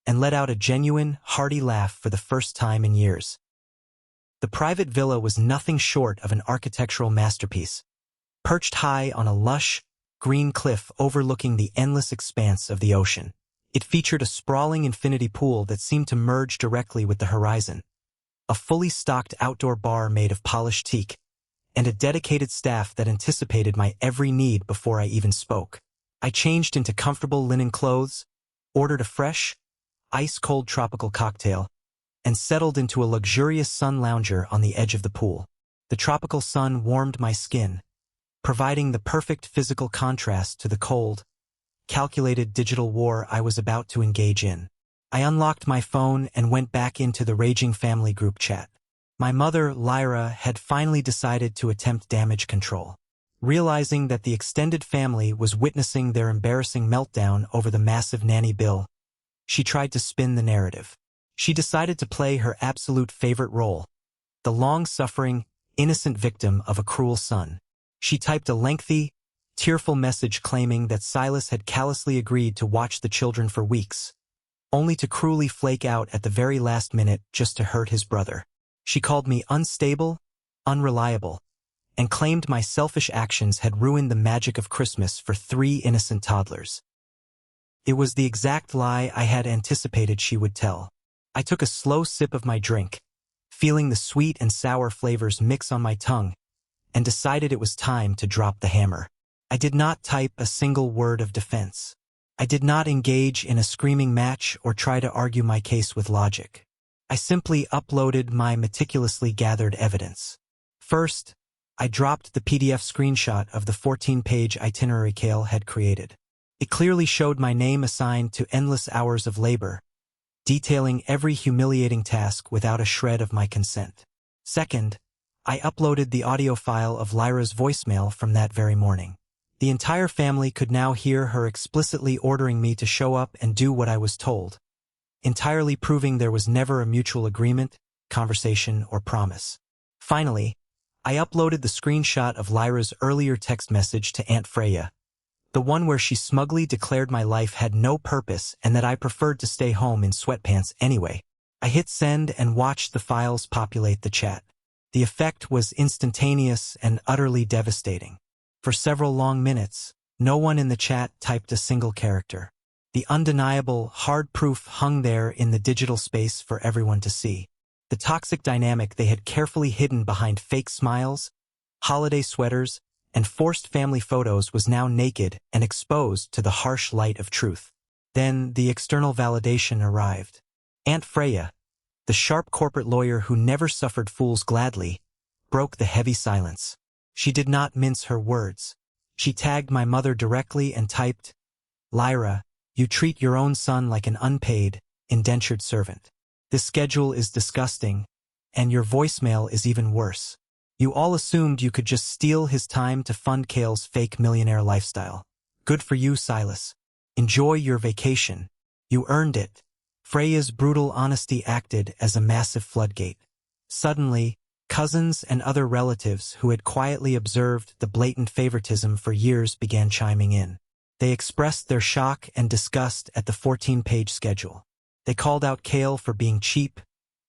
and let out a genuine, hearty laugh for the first time in years. The private villa was nothing short of an architectural masterpiece, perched high on a lush, green cliff overlooking the endless expanse of the ocean. It featured a sprawling infinity pool that seemed to merge directly with the horizon, a fully stocked outdoor bar made of polished teak, and a dedicated staff that anticipated my every need before I even spoke. I changed into comfortable linen clothes, ordered a fresh, ice-cold tropical cocktail, and settled into a luxurious sun lounger on the edge of the pool. The tropical sun warmed my skin, providing the perfect physical contrast to the cold, calculated digital war I was about to engage in. I unlocked my phone and went back into the raging family group chat. My mother, Lyra, had finally decided to attempt damage control. Realizing that the extended family was witnessing their embarrassing meltdown over the massive nanny bill, she tried to spin the narrative. She decided to play her absolute favorite role, the long-suffering, innocent victim of a cruel son. She typed a lengthy, tearful message claiming that Silas had callously agreed to watch the children for weeks, only to cruelly flake out at the very last minute just to hurt his brother. She called me unstable, unreliable, and claimed my selfish actions had ruined the magic of Christmas for 3 innocent toddlers. It was the exact lie I had anticipated she would tell. I took a slow sip of my drink, feeling the sweet and sour flavors mix on my tongue, and decided it was time to drop the hammer. I did not type a single word of defense. I did not engage in a screaming match or try to argue my case with logic. I simply uploaded my meticulously gathered evidence. First, I dropped the PDF screenshot of the 14-page itinerary Cale had created. It clearly showed my name assigned to endless hours of labor, detailing every humiliating task without a shred of my consent. Second, I uploaded the audio file of Lyra's voicemail from that very morning. The entire family could now hear her explicitly ordering me to show up and do what I was told, entirely proving there was never a mutual agreement, conversation, or promise. Finally, I uploaded the screenshot of Lyra's earlier text message to Aunt Freya, the one where she smugly declared my life had no purpose and that I preferred to stay home in sweatpants anyway. I hit send and watched the files populate the chat. The effect was instantaneous and utterly devastating. For several long minutes, no one in the chat typed a single character. The undeniable, hard proof hung there in the digital space for everyone to see. The toxic dynamic they had carefully hidden behind fake smiles, holiday sweaters, and forced family photos was now naked and exposed to the harsh light of truth. Then the external validation arrived. Aunt Freya, the sharp corporate lawyer who never suffered fools gladly, broke the heavy silence. She did not mince her words. She tagged my mother directly and typed, "Lyra, you treat your own son like an unpaid, indentured servant. This schedule is disgusting, and your voicemail is even worse. You all assumed you could just steal his time to fund Cale's fake millionaire lifestyle. Good for you, Silas. Enjoy your vacation. You earned it." Freya's brutal honesty acted as a massive floodgate. Suddenly, cousins and other relatives who had quietly observed the blatant favoritism for years began chiming in. They expressed their shock and disgust at the 14-page schedule. They called out Cale for being cheap,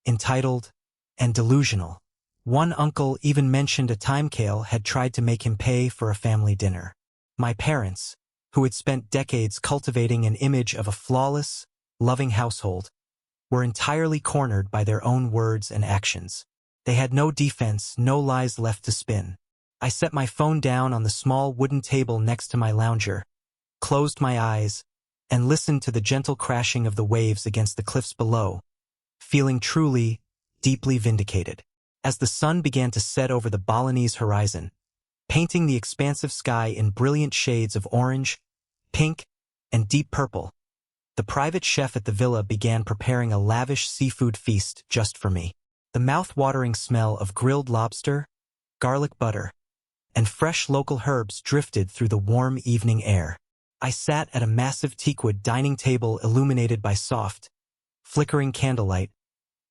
entitled, and delusional. One uncle even mentioned a time Cale had tried to make him pay for a family dinner. My parents, who had spent decades cultivating an image of a flawless, loving household, were entirely cornered by their own words and actions. They had no defense, no lies left to spin. I set my phone down on the small wooden table next to my lounger, closed my eyes, and listened to the gentle crashing of the waves against the cliffs below, feeling truly, deeply vindicated. As the sun began to set over the Balinese horizon, painting the expansive sky in brilliant shades of orange, pink, and deep purple, the private chef at the villa began preparing a lavish seafood feast just for me. The mouth-watering smell of grilled lobster, garlic butter, and fresh local herbs drifted through the warm evening air. I sat at a massive teakwood dining table illuminated by soft, flickering candlelight,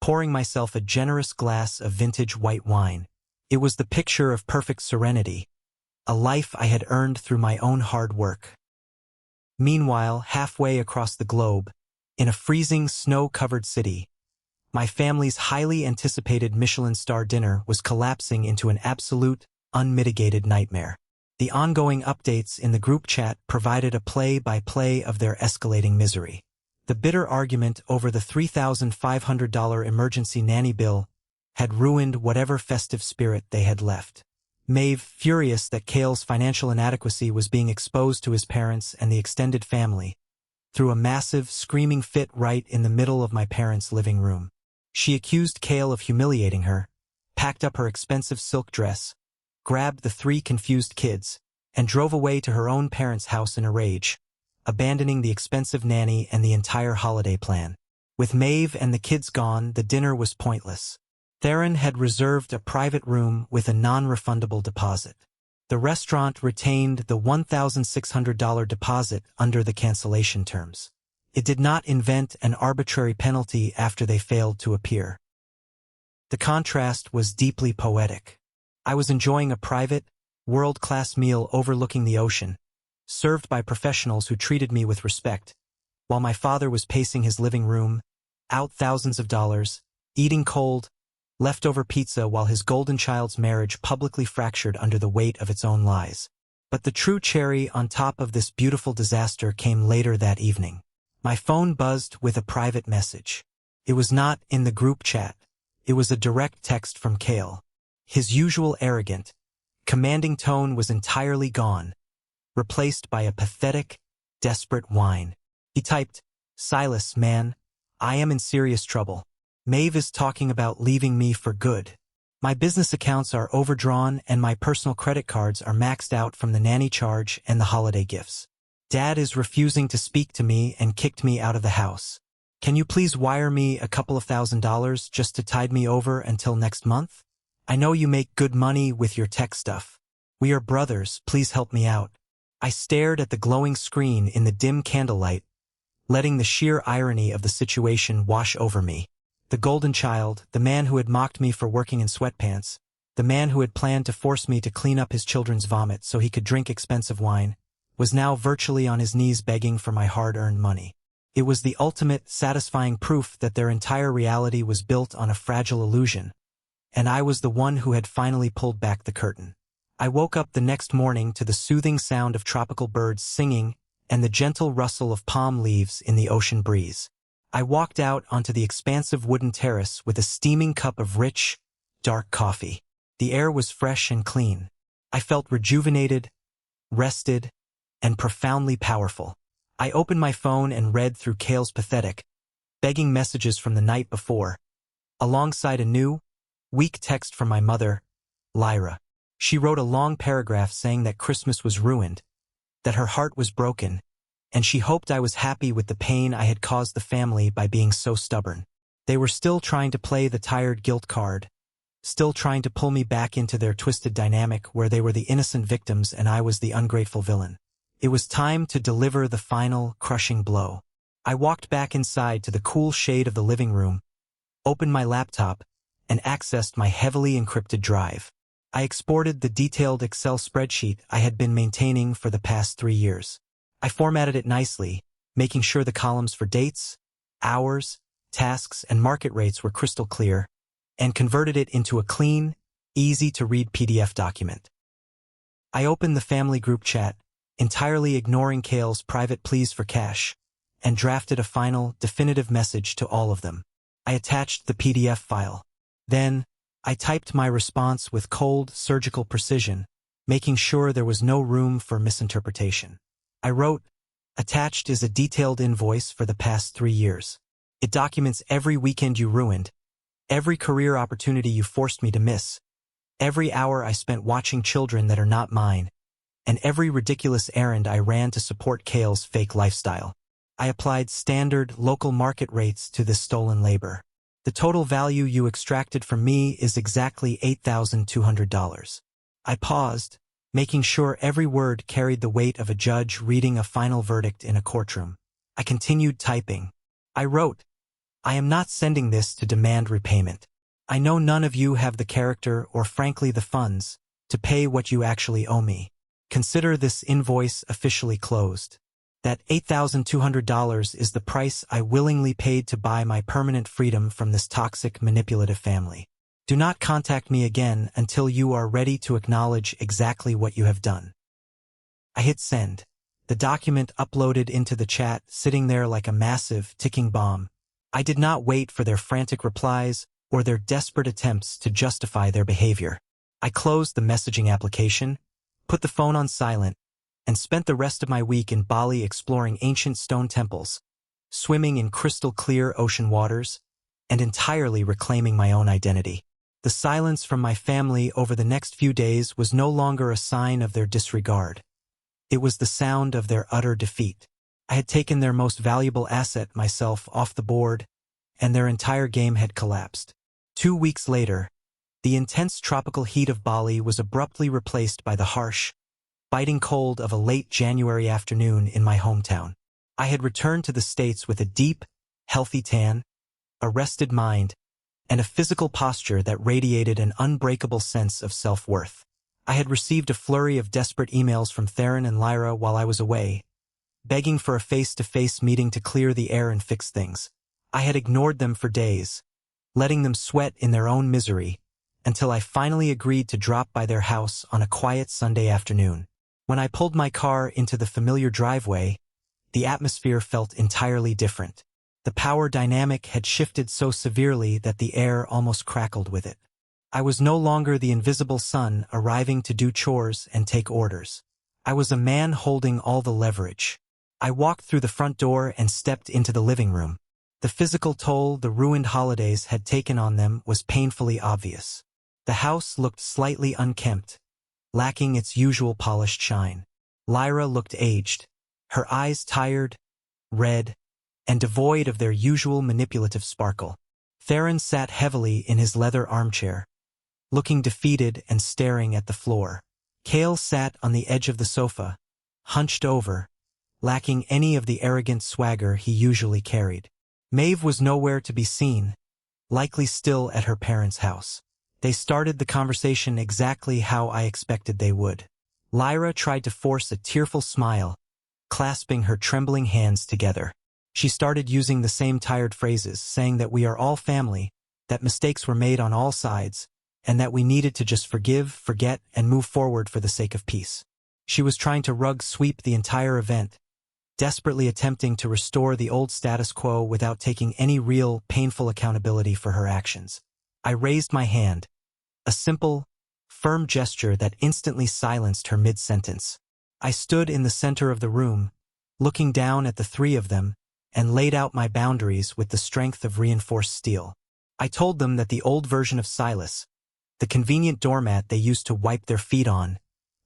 pouring myself a generous glass of vintage white wine. It was the picture of perfect serenity, a life I had earned through my own hard work. Meanwhile, halfway across the globe, in a freezing, snow-covered city, my family's highly anticipated Michelin star dinner was collapsing into an absolute, unmitigated nightmare. The ongoing updates in the group chat provided a play-by-play of their escalating misery. The bitter argument over the $3,500 emergency nanny bill had ruined whatever festive spirit they had left. Maeve, furious that Cale's financial inadequacy was being exposed to his parents and the extended family, threw a massive, screaming fit right in the middle of my parents' living room. She accused Cale of humiliating her, packed up her expensive silk dress, grabbed the 3 confused kids, and drove away to her own parents' house in a rage, abandoning the expensive nanny and the entire holiday plan. With Maeve and the kids gone, the dinner was pointless. Theron had reserved a private room with a non-refundable deposit. The restaurant retained the $1,600 deposit under the cancellation terms. It did not invent an arbitrary penalty after they failed to appear. The contrast was deeply poetic. I was enjoying a private, world-class meal overlooking the ocean, served by professionals who treated me with respect, while my father was pacing his living room, out thousands of dollars, eating cold, leftover pizza while his golden child's marriage publicly fractured under the weight of its own lies. But the true cherry on top of this beautiful disaster came later that evening. My phone buzzed with a private message. It was not in the group chat. It was a direct text from Cale. His usual arrogant, commanding tone was entirely gone, replaced by a pathetic, desperate whine. He typed, "Silas, man, I am in serious trouble. Maeve is talking about leaving me for good. My business accounts are overdrawn and my personal credit cards are maxed out from the nanny charge and the holiday gifts. Dad is refusing to speak to me and kicked me out of the house. Can you please wire me a couple of $1,000s just to tide me over until next month? I know you make good money with your tech stuff. We are brothers, please help me out." I stared at the glowing screen in the dim candlelight, letting the sheer irony of the situation wash over me. The golden child, the man who had mocked me for working in sweatpants, the man who had planned to force me to clean up his children's vomit so he could drink expensive wine, was now virtually on his knees begging for my hard-earned money. It was the ultimate, satisfying proof that their entire reality was built on a fragile illusion, and I was the one who had finally pulled back the curtain. I woke up the next morning to the soothing sound of tropical birds singing and the gentle rustle of palm leaves in the ocean breeze. I walked out onto the expansive wooden terrace with a steaming cup of rich, dark coffee. The air was fresh and clean. I felt rejuvenated, rested, and profoundly powerful. I opened my phone and read through Kale's pathetic, begging messages from the night before, alongside a new, weak text from my mother, Lyra. She wrote a long paragraph saying that Christmas was ruined, that her heart was broken, and she hoped I was happy with the pain I had caused the family by being so stubborn. They were still trying to play the tired guilt card, still trying to pull me back into their twisted dynamic where they were the innocent victims and I was the ungrateful villain. It was time to deliver the final, crushing blow. I walked back inside to the cool shade of the living room, opened my laptop, and accessed my heavily encrypted drive. I exported the detailed Excel spreadsheet I had been maintaining for the past 3 years. I formatted it nicely, making sure the columns for dates, hours, tasks, and market rates were crystal clear, and converted it into a clean, easy-to-read PDF document. I opened the family group chat, entirely ignoring Kale's private pleas for cash, and drafted a final, definitive message to all of them. I attached the PDF file. Then, I typed my response with cold, surgical precision, making sure there was no room for misinterpretation. I wrote, "Attached is a detailed invoice for the past 3 years. It documents every weekend you ruined, every career opportunity you forced me to miss, every hour I spent watching children that are not mine, and every ridiculous errand I ran to support Kale's fake lifestyle. I applied standard, local market rates to this stolen labor. The total value you extracted from me is exactly $8,200. I paused, making sure every word carried the weight of a judge reading a final verdict in a courtroom. I continued typing. I wrote, "I am not sending this to demand repayment. I know none of you have the character or frankly the funds to pay what you actually owe me. Consider this invoice officially closed. That $8,200 is the price I willingly paid to buy my permanent freedom from this toxic, manipulative family. Do not contact me again until you are ready to acknowledge exactly what you have done." I hit send. The document uploaded into the chat, sitting there like a massive, ticking bomb. I did not wait for their frantic replies or their desperate attempts to justify their behavior. I closed the messaging application, put the phone on silent, and spent the rest of my week in Bali exploring ancient stone temples, swimming in crystal-clear ocean waters, and entirely reclaiming my own identity. The silence from my family over the next few days was no longer a sign of their disregard. It was the sound of their utter defeat. I had taken their most valuable asset, myself, off the board, and their entire game had collapsed. 2 weeks later, the intense tropical heat of Bali was abruptly replaced by the harsh, biting cold of a late January afternoon in my hometown. I had returned to the States with a deep, healthy tan, a rested mind, and a physical posture that radiated an unbreakable sense of self-worth. I had received a flurry of desperate emails from Theron and Lyra while I was away, begging for a face-to-face meeting to clear the air and fix things. I had ignored them for days, letting them sweat in their own misery, until I finally agreed to drop by their house on a quiet Sunday afternoon. When I pulled my car into the familiar driveway, the atmosphere felt entirely different. The power dynamic had shifted so severely that the air almost crackled with it. I was no longer the invisible son arriving to do chores and take orders. I was a man holding all the leverage. I walked through the front door and stepped into the living room. The physical toll the ruined holidays had taken on them was painfully obvious. The house looked slightly unkempt, lacking its usual polished shine. Lyra looked aged, her eyes tired, red, and devoid of their usual manipulative sparkle. Theron sat heavily in his leather armchair, looking defeated and staring at the floor. Cale sat on the edge of the sofa, hunched over, lacking any of the arrogant swagger he usually carried. Maeve was nowhere to be seen, likely still at her parents' house. They started the conversation exactly how I expected they would. Lyra tried to force a tearful smile, clasping her trembling hands together. She started using the same tired phrases, saying that we are all family, that mistakes were made on all sides, and that we needed to just forgive, forget, and move forward for the sake of peace. She was trying to rug sweep the entire event, desperately attempting to restore the old status quo without taking any real, painful accountability for her actions. I raised my hand, a simple, firm gesture that instantly silenced her mid-sentence. I stood in the center of the room, looking down at the three of them, and laid out my boundaries with the strength of reinforced steel. I told them that the old version of Silas, the convenient doormat they used to wipe their feet on,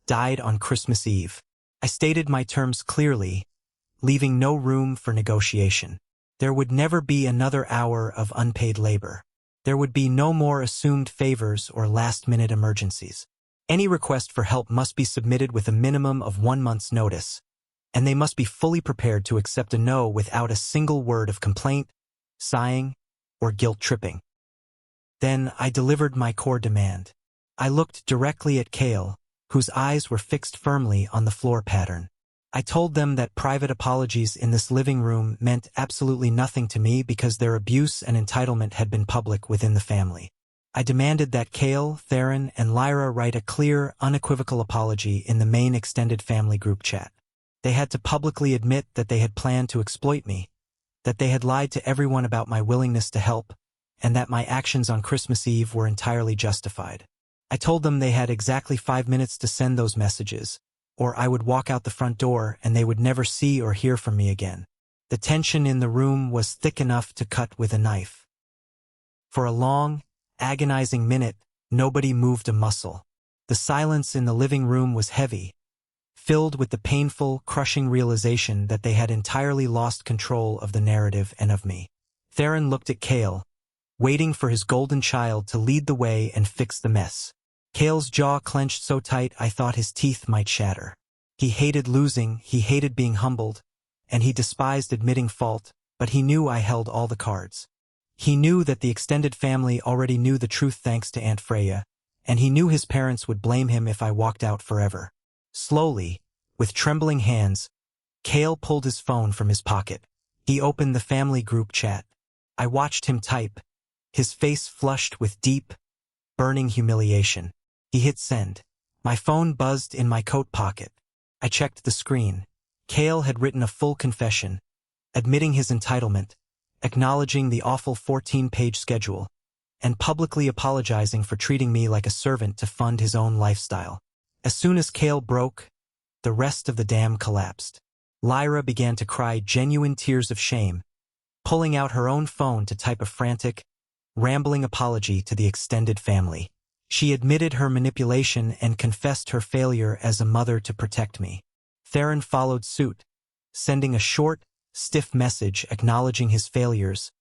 died on Christmas Eve. I stated my terms clearly, leaving no room for negotiation. There would never be another hour of unpaid labor. There would be no more assumed favors or last-minute emergencies. Any request for help must be submitted with a minimum of 1 month's notice, and they must be fully prepared to accept a no without a single word of complaint, sighing, or guilt-tripping. Then I delivered my core demand. I looked directly at Cale, whose eyes were fixed firmly on the floor pattern. I told them that private apologies in this living room meant absolutely nothing to me because their abuse and entitlement had been public within the family. I demanded that Cale, Theron, and Lyra write a clear, unequivocal apology in the main extended family group chat. They had to publicly admit that they had planned to exploit me, that they had lied to everyone about my willingness to help, and that my actions on Christmas Eve were entirely justified. I told them they had exactly 5 minutes to send those messages, or I would walk out the front door and they would never see or hear from me again. The tension in the room was thick enough to cut with a knife. For a long, agonizing minute, nobody moved a muscle. The silence in the living room was heavy, filled with the painful, crushing realization that they had entirely lost control of the narrative and of me. Theron looked at Cale, waiting for his golden child to lead the way and fix the mess. Cale's jaw clenched so tight I thought his teeth might shatter. He hated losing, he hated being humbled, and he despised admitting fault, but he knew I held all the cards. He knew that the extended family already knew the truth thanks to Aunt Freya, and he knew his parents would blame him if I walked out forever. Slowly, with trembling hands, Cale pulled his phone from his pocket. He opened the family group chat. I watched him type, his face flushed with deep, burning humiliation. He hit send. My phone buzzed in my coat pocket. I checked the screen. Cale had written a full confession, admitting his entitlement, acknowledging the awful 14-page schedule, and publicly apologizing for treating me like a servant to fund his own lifestyle. As soon as Cale broke, the rest of the dam collapsed. Lyra began to cry genuine tears of shame, pulling out her own phone to type a frantic, rambling apology to the extended family. She admitted her manipulation and confessed her failure as a mother to protect me. Theron followed suit, sending a short, stiff message acknowledging his failures,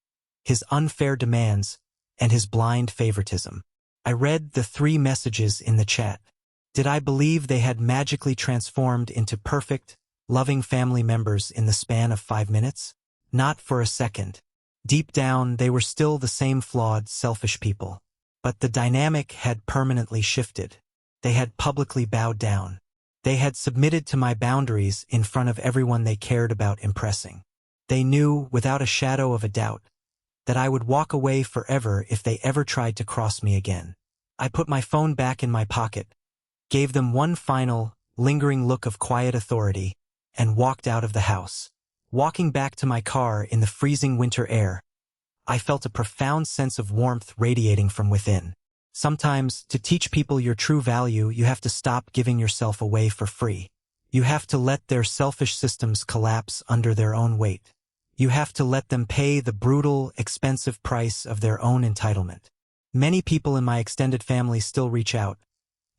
his unfair demands, and his blind favoritism. I read the 3 messages in the chat. Did I believe they had magically transformed into perfect, loving family members in the span of 5 minutes? Not for a second. Deep down, they were still the same flawed, selfish people. But the dynamic had permanently shifted. They had publicly bowed down. They had submitted to my boundaries in front of everyone they cared about impressing. They knew, without a shadow of a doubt, that I would walk away forever if they ever tried to cross me again. I put my phone back in my pocket, gave them one final, lingering look of quiet authority, and walked out of the house. Walking back to my car in the freezing winter air, I felt a profound sense of warmth radiating from within. Sometimes, to teach people your true value, you have to stop giving yourself away for free. You have to let their selfish systems collapse under their own weight. You have to let them pay the brutal, expensive price of their own entitlement. Many people in my extended family still reach out,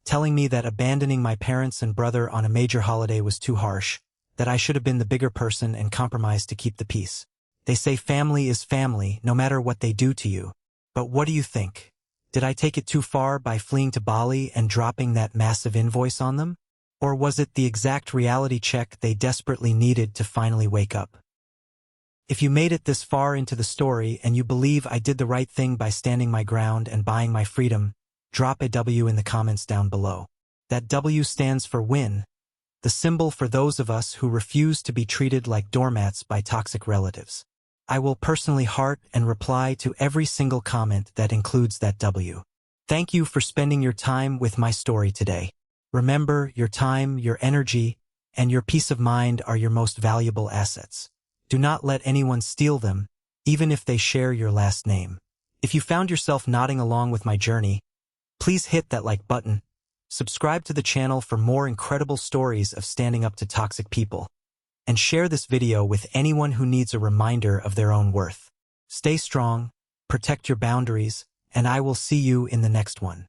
telling me that abandoning my parents and brother on a major holiday was too harsh, that I should have been the bigger person and compromised to keep the peace. They say family is family, no matter what they do to you. But what do you think? Did I take it too far by fleeing to Bali and dropping that massive invoice on them? Or was it the exact reality check they desperately needed to finally wake up? If you made it this far into the story and you believe I did the right thing by standing my ground and buying my freedom, drop a W in the comments down below. That W stands for win, the symbol for those of us who refuse to be treated like doormats by toxic relatives. I will personally heart and reply to every single comment that includes that W. Thank you for spending your time with my story today. Remember, your time, your energy, and your peace of mind are your most valuable assets. Do not let anyone steal them, even if they share your last name. If you found yourself nodding along with my journey, please hit that like button. Subscribe to the channel for more incredible stories of standing up to toxic people. And share this video with anyone who needs a reminder of their own worth. Stay strong, protect your boundaries, and I will see you in the next one.